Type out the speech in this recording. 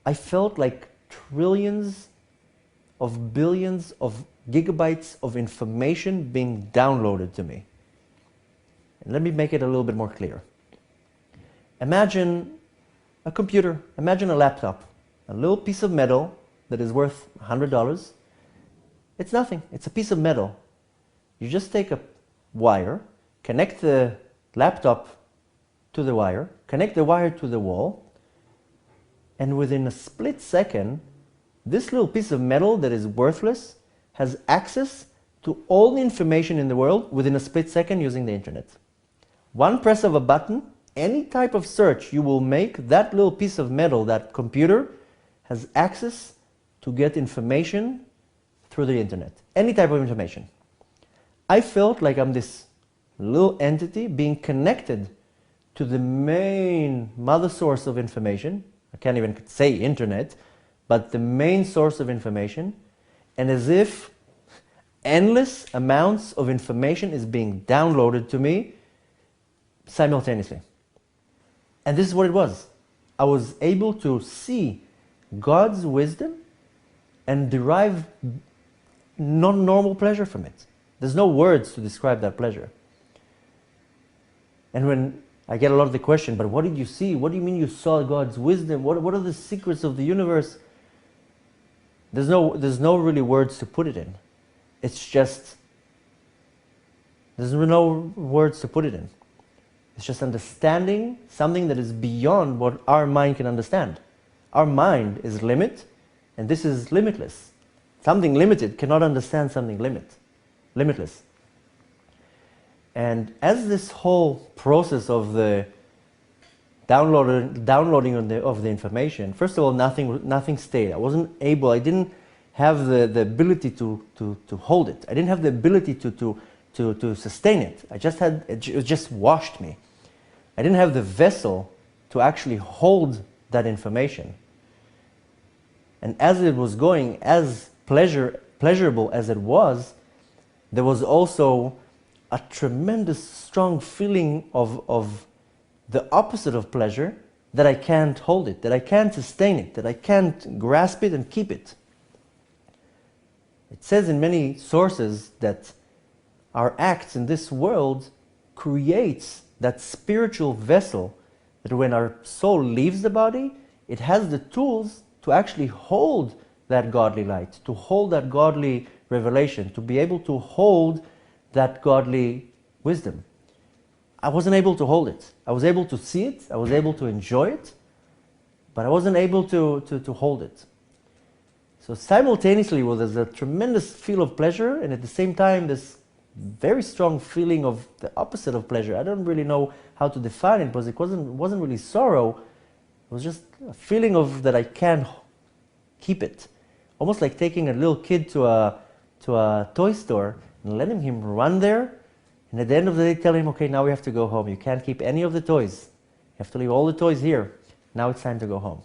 I felt like trillions of billions of gigabytes of information being downloaded to me. And let me make it a little bit more clear. Imagine a computer, imagine a laptop, a little piece of metal that is worth $100. It's nothing, it's a piece of metal. You just take a wire, connect the laptop to the wire, connect the wire to the wall, and within a split second, this little piece of metal that is worthless has access to all the information in the world within a split second using the internet. One press of a button, any type of search you will make, that little piece of metal, that computer, has access to get information through the internet. Any type of information. I felt like I'm this little entity being connected to the main mother source of information. I can't even say internet, but the main source of information, and as if endless amounts of information is being downloaded to me simultaneously. And this is what it was. I was able to see God's wisdom and derive non-normal pleasure from it. There's no words to describe that pleasure. And when I get a lot of the question, but what did you see? What do you mean you saw God's wisdom? What are the secrets of the universe? There's no really words to put it in. It's just, there's no words to put it in. It's just understanding something that is beyond what our mind can understand. Our mind is limit, and this is limitless. Something limited cannot understand something limitless. And as this whole process of the downloading of the information, first of all, nothing stayed. I didn't have the ability to hold it. I didn't have the ability to sustain it. It just washed me. I didn't have the vessel to actually hold that information. And as it was going, as pleasurable as it was, there was also a tremendous strong feeling of the opposite of pleasure, that I can't hold it, that I can't sustain it, that I can't grasp it and keep it. It says in many sources that our acts in this world creates that spiritual vessel that when our soul leaves the body, it has the tools to actually hold that godly light, to hold that godly revelation, to be able to hold that godly wisdom. I wasn't able to hold it. I was able to see it, I was able to enjoy it, but I wasn't able to hold it. So simultaneously, well, there's a tremendous feel of pleasure, and at the same time, this very strong feeling of the opposite of pleasure. I don't really know how to define it, because it wasn't really sorrow. It was just a feeling of that I can't keep it. Almost like taking a little kid to a toy store and letting him run there, and at the end of the day tell him, okay, now we have to go home. You can't keep any of the toys. You have to leave all the toys here. Now it's time to go home.